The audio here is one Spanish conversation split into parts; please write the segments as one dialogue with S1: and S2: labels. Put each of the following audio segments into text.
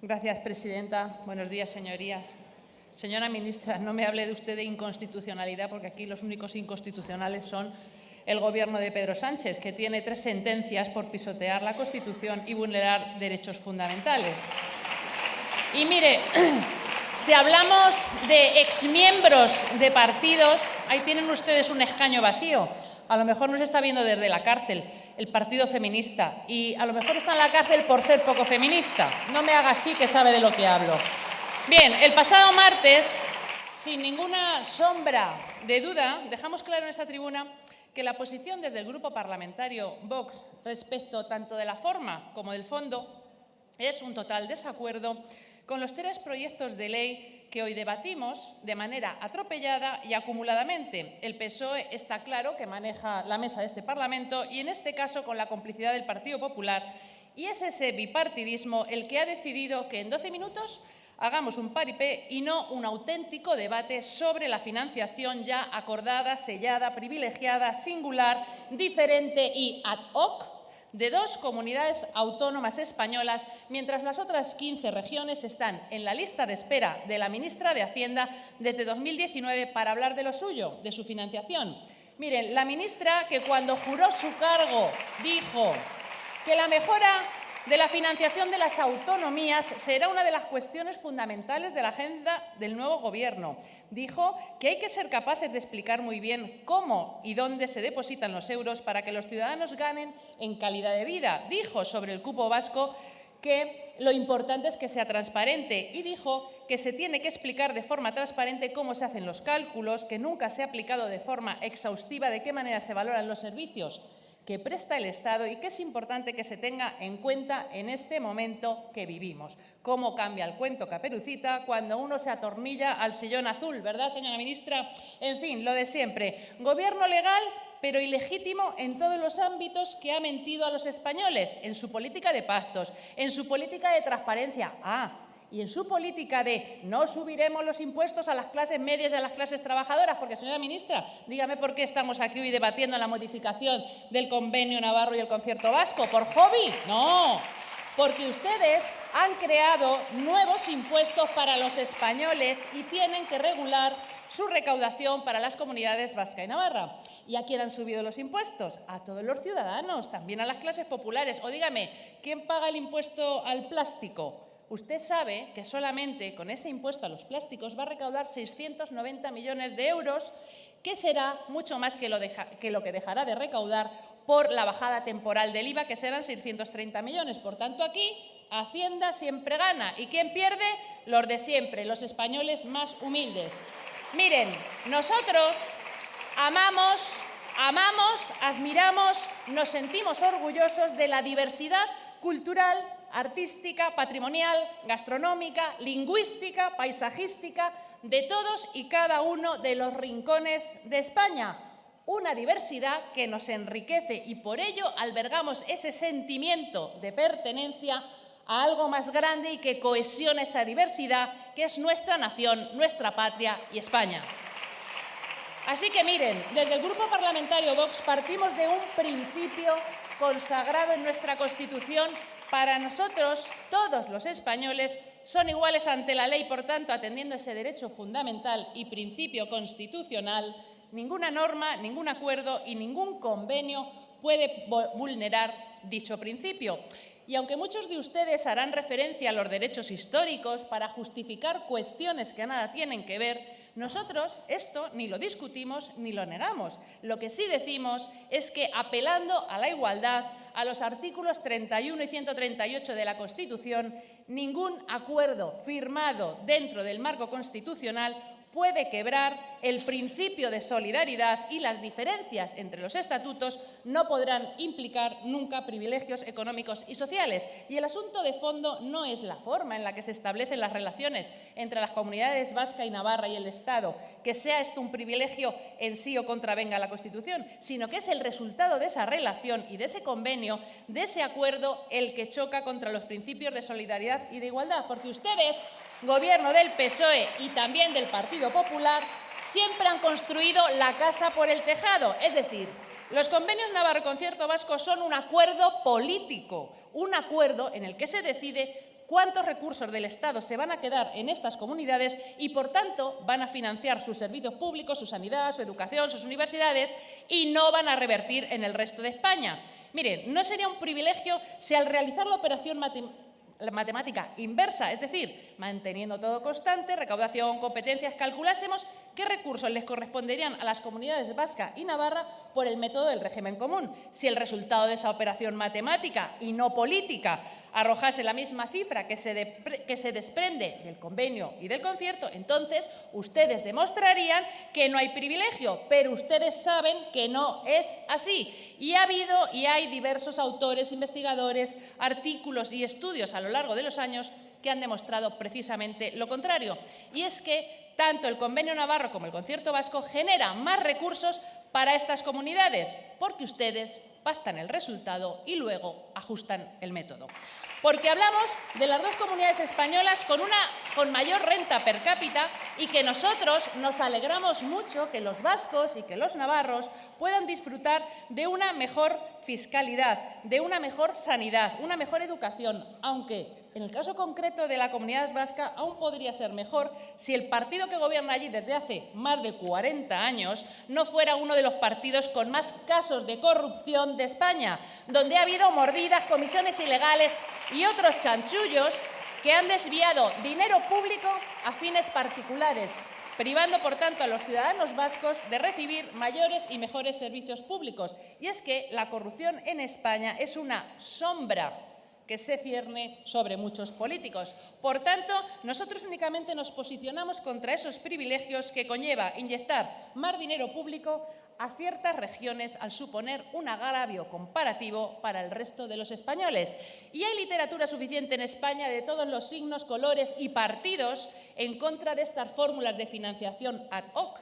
S1: Gracias, presidenta. Buenos días, señorías. Señora ministra, no me hable de usted de inconstitucionalidad, porque aquí los únicos inconstitucionales son el Gobierno de Pedro Sánchez, que tiene 3 sentencias por pisotear la Constitución y vulnerar derechos fundamentales. Y mire, si hablamos de exmiembros de partidos, ahí tienen ustedes un escaño vacío. A lo mejor nos está viendo desde la cárcel el Partido Feminista y a lo mejor está en la cárcel por ser poco feminista. No me haga así, que sabe de lo que hablo. Bien, el pasado martes, sin ninguna sombra de duda, dejamos claro en esta tribuna que la posición desde el Grupo Parlamentario Vox respecto tanto de la forma como del fondo es un total desacuerdo con los 3 proyectos de ley que hoy debatimos de manera atropellada y acumuladamente. El PSOE está claro que maneja la mesa de este Parlamento y, en este caso, con la complicidad del Partido Popular, y es ese bipartidismo el que ha decidido que en 12 minutos hagamos un paripé y no un auténtico debate sobre la financiación ya acordada, sellada, privilegiada, singular, diferente y ad hoc de 2 comunidades autónomas españolas, mientras las otras 15 regiones están en la lista de espera de la ministra de Hacienda desde 2019 para hablar de lo suyo, de su financiación. Miren, la ministra, que cuando juró su cargo dijo que la mejora de la financiación de las autonomías será una de las cuestiones fundamentales de la agenda del nuevo Gobierno. Dijo que hay que ser capaces de explicar muy bien cómo y dónde se depositan los euros para que los ciudadanos ganen en calidad de vida. Dijo sobre el cupo vasco que lo importante es que sea transparente y dijo que se tiene que explicar de forma transparente cómo se hacen los cálculos, que nunca se ha aplicado de forma exhaustiva de qué manera se valoran los servicios que presta el Estado y que es importante que se tenga en cuenta en este momento que vivimos. Cómo cambia el cuento Caperucita cuando uno se atornilla al sillón azul, ¿verdad, señora ministra? En fin, lo de siempre. Gobierno legal, pero ilegítimo en todos los ámbitos, que ha mentido a los españoles, en su política de pactos, en su política de transparencia. Y en su política de no subiremos los impuestos a las clases medias y a las clases trabajadoras, porque, señora ministra, dígame por qué estamos aquí hoy debatiendo la modificación del Convenio Navarro y el Concierto Vasco. ¿Por hobby? No, porque ustedes han creado nuevos impuestos para los españoles y tienen que regular su recaudación para las comunidades vasca y navarra. ¿Y a quién han subido los impuestos? A todos los ciudadanos, también a las clases populares. O dígame, ¿quién paga el impuesto al plástico? Usted sabe que solamente con ese impuesto a los plásticos va a recaudar 690 millones de euros, que será mucho más que lo que dejará de recaudar por la bajada temporal del IVA, que serán 630 millones. Por tanto, aquí Hacienda siempre gana. ¿Y quién pierde? Los de siempre, los españoles más humildes. Miren, nosotros amamos, admiramos, nos sentimos orgullosos de la diversidad cultural, artística, patrimonial, gastronómica, lingüística, paisajística, de todos y cada uno de los rincones de España. Una diversidad que nos enriquece y por ello albergamos ese sentimiento de pertenencia a algo más grande y que cohesiona esa diversidad, que es nuestra nación, nuestra patria y España. Así que miren, desde el Grupo Parlamentario Vox partimos de un principio consagrado en nuestra Constitución. Para nosotros, todos los españoles son iguales ante la ley, por tanto, atendiendo ese derecho fundamental y principio constitucional, ninguna norma, ningún acuerdo y ningún convenio puede vulnerar dicho principio. Y aunque muchos de ustedes harán referencia a los derechos históricos para justificar cuestiones que nada tienen que ver, nosotros esto ni lo discutimos ni lo negamos. Lo que sí decimos es que, apelando a la igualdad, a los artículos 31 y 138 de la Constitución, ningún acuerdo firmado dentro del marco constitucional puede quebrar el principio de solidaridad y las diferencias entre los estatutos no podrán implicar nunca privilegios económicos y sociales. Y el asunto de fondo no es la forma en la que se establecen las relaciones entre las comunidades vasca y navarra y el Estado, que sea esto un privilegio en sí o contravenga la Constitución, sino que es el resultado de esa relación y de ese convenio, de ese acuerdo, el que choca contra los principios de solidaridad y de igualdad. Porque ustedes, Gobierno del PSOE y también del Partido Popular, siempre han construido la casa por el tejado. Es decir, los convenios Navarro y Concierto Vasco son un acuerdo político, un acuerdo en el que se decide cuántos recursos del Estado se van a quedar en estas comunidades y, por tanto, van a financiar sus servicios públicos, su sanidad, su educación, sus universidades y no van a revertir en el resto de España. Miren, no sería un privilegio si al realizar la operación matemática inversa, es decir, manteniendo todo constante, recaudación, competencias, calculásemos qué recursos les corresponderían a las comunidades vasca y navarra por el método del régimen común. Si el resultado de esa operación matemática y no política arrojase la misma cifra que se desprende del convenio y del concierto, entonces ustedes demostrarían que no hay privilegio, pero ustedes saben que no es así. Y ha habido y hay diversos autores, investigadores, artículos y estudios a lo largo de los años que han demostrado precisamente lo contrario. Y es que tanto el convenio navarro como el concierto vasco generan más recursos para estas comunidades, porque ustedes pactan el resultado y luego ajustan el método. Porque hablamos de las dos comunidades españolas con mayor renta per cápita y que nosotros nos alegramos mucho que los vascos y que los navarros puedan disfrutar de una mejor fiscalidad, de una mejor sanidad, una mejor educación, aunque en el caso concreto de la comunidad vasca aún podría ser mejor si el partido que gobierna allí desde hace más de 40 años no fuera uno de los partidos con más casos de corrupción de España, donde ha habido mordidas, comisiones ilegales y otros chanchullos que han desviado dinero público a fines particulares, privando, por tanto, a los ciudadanos vascos de recibir mayores y mejores servicios públicos. Y es que la corrupción en España es una sombra que se cierne sobre muchos políticos. Por tanto, nosotros únicamente nos posicionamos contra esos privilegios que conlleva inyectar más dinero público a ciertas regiones al suponer un agravio comparativo para el resto de los españoles. Y hay literatura suficiente en España de todos los signos, colores y partidos en contra de estas fórmulas de financiación ad hoc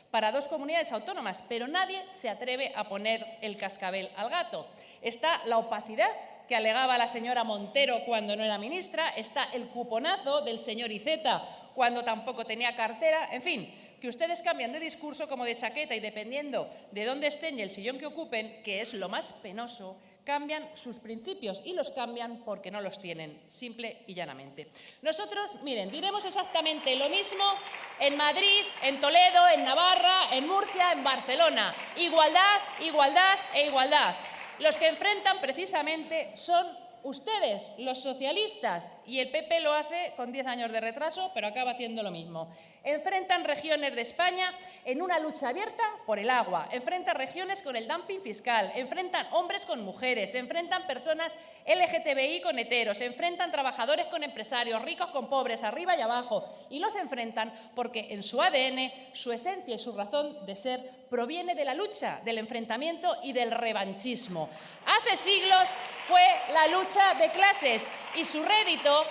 S1: para dos comunidades autónomas, pero nadie se atreve a poner el cascabel al gato. Está la opacidad que alegaba la señora Montero cuando no era ministra, está el cuponazo del señor Iceta cuando tampoco tenía cartera, en fin, que ustedes cambian de discurso como de chaqueta y dependiendo de dónde estén y el sillón que ocupen, que es lo más penoso, cambian sus principios y los cambian porque no los tienen, simple y llanamente. Nosotros, miren, diremos exactamente lo mismo en Madrid, en Toledo, en Navarra, en Murcia, en Barcelona. Igualdad, igualdad e igualdad. Los que enfrentan precisamente son ustedes, los socialistas, y el PP lo hace con 10 años de retraso, pero acaba haciendo lo mismo. Enfrentan regiones de España en una lucha abierta por el agua, enfrentan regiones con el dumping fiscal, enfrentan hombres con mujeres, enfrentan personas LGTBI con heteros, enfrentan trabajadores con empresarios, ricos con pobres, arriba y abajo, y los enfrentan porque en su ADN, su esencia y su razón de ser proviene de la lucha, del enfrentamiento y del revanchismo. Hace siglos fue la lucha de clases y su rédito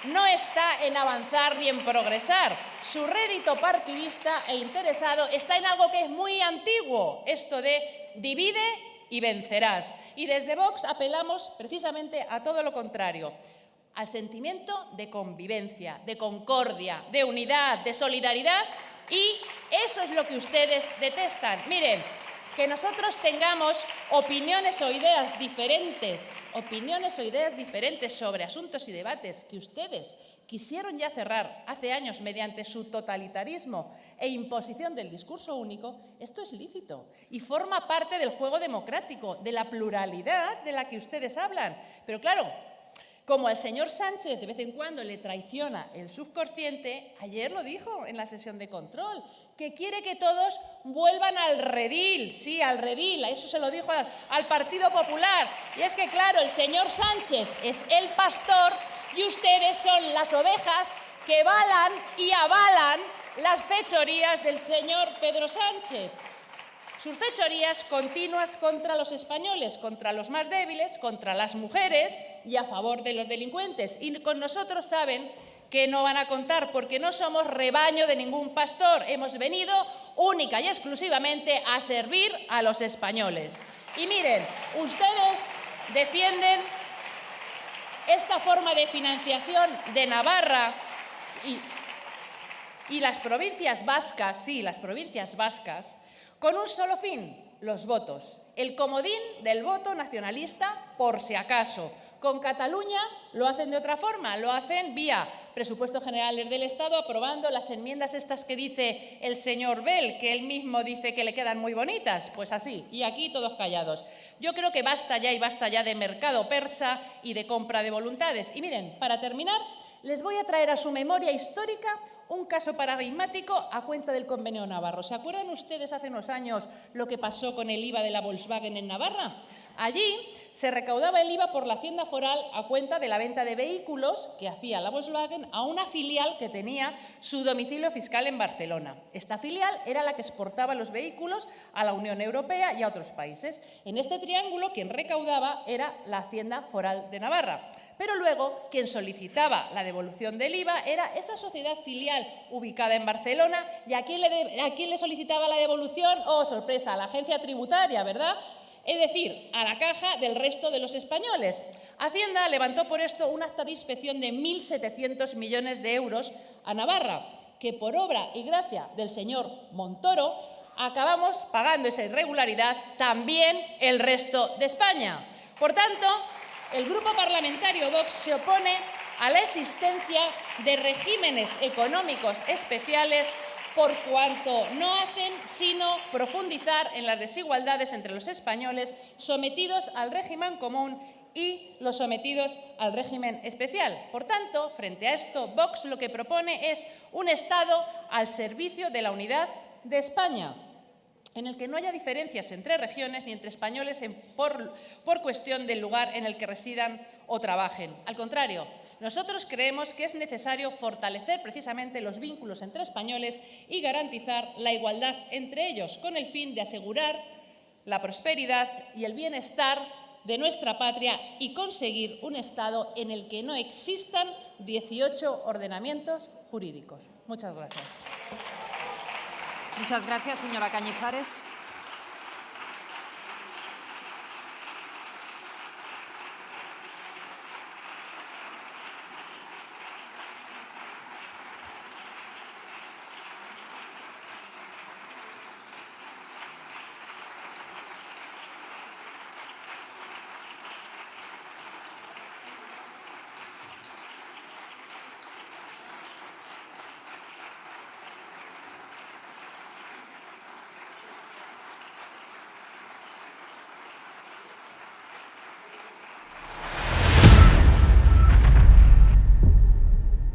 S1: no está en avanzar ni en progresar. Su rédito partidista e interesado está en algo que es muy antiguo, esto de divide y vencerás. Y desde Vox apelamos precisamente a todo lo contrario, al sentimiento de convivencia, de concordia, de unidad, de solidaridad, y eso es lo que ustedes detestan. Miren, que nosotros tengamos opiniones o ideas diferentes sobre asuntos y debates que ustedes quisieron ya cerrar hace años mediante su totalitarismo e imposición del discurso único, esto es lícito y forma parte del juego democrático, de la pluralidad de la que ustedes hablan. Pero claro, como al señor Sánchez de vez en cuando le traiciona el subconsciente, ayer lo dijo en la sesión de control, que quiere que todos vuelvan al redil, sí, al redil, eso se lo dijo al Partido Popular. Y es que, claro, el señor Sánchez es el pastor y ustedes son las ovejas que balan y avalan las fechorías del señor Pedro Sánchez. Sus fechorías continuas contra los españoles, contra los más débiles, contra las mujeres y a favor de los delincuentes. Y con nosotros saben que no van a contar porque no somos rebaño de ningún pastor. Hemos venido única y exclusivamente a servir a los españoles. Y miren, ustedes defienden esta forma de financiación de Navarra y las provincias vascas, sí, las provincias vascas, con un solo fin, los votos. El comodín del voto nacionalista, por si acaso, Con Cataluña lo hacen de otra forma, lo hacen vía presupuestos generales del Estado, aprobando las enmiendas estas que dice el señor Bel, que él mismo dice que le quedan muy bonitas. Pues así, y aquí todos callados. Yo creo que basta ya y basta ya de mercado persa y de compra de voluntades. Y miren, para terminar, les voy a traer a su memoria histórica un caso paradigmático a cuenta del Convenio Navarro. ¿Se acuerdan ustedes hace unos años lo que pasó con el IVA de la Volkswagen en Navarra? Allí se recaudaba el IVA por la Hacienda Foral a cuenta de la venta de vehículos que hacía la Volkswagen a una filial que tenía su domicilio fiscal en Barcelona. Esta filial era la que exportaba los vehículos a la Unión Europea y a otros países. En este triángulo, quien recaudaba era la Hacienda Foral de Navarra. Pero luego, quien solicitaba la devolución del IVA era esa sociedad filial ubicada en Barcelona. ¿Y a quién le solicitaba la devolución? ¡Oh, sorpresa! A la agencia tributaria, ¿verdad? Es decir, a la caja del resto de los españoles. Hacienda levantó por esto un acta de inspección de 1.700 millones de euros a Navarra, que por obra y gracia del señor Montoro acabamos pagando esa irregularidad también el resto de España. Por tanto, el Grupo Parlamentario Vox se opone a la existencia de regímenes económicos especiales por cuanto no hacen sino profundizar en las desigualdades entre los españoles sometidos al régimen común y los sometidos al régimen especial. Por tanto, frente a esto, Vox lo que propone es un Estado al servicio de la unidad de España, en el que no haya diferencias entre regiones ni entre españoles por cuestión del lugar en el que residan o trabajen. Al contrario, nosotros creemos que es necesario fortalecer precisamente los vínculos entre españoles y garantizar la igualdad entre ellos, con el fin de asegurar la prosperidad y el bienestar de nuestra patria y conseguir un Estado en el que no existan 18 ordenamientos jurídicos. Muchas gracias.
S2: Muchas gracias, señora Cañizares.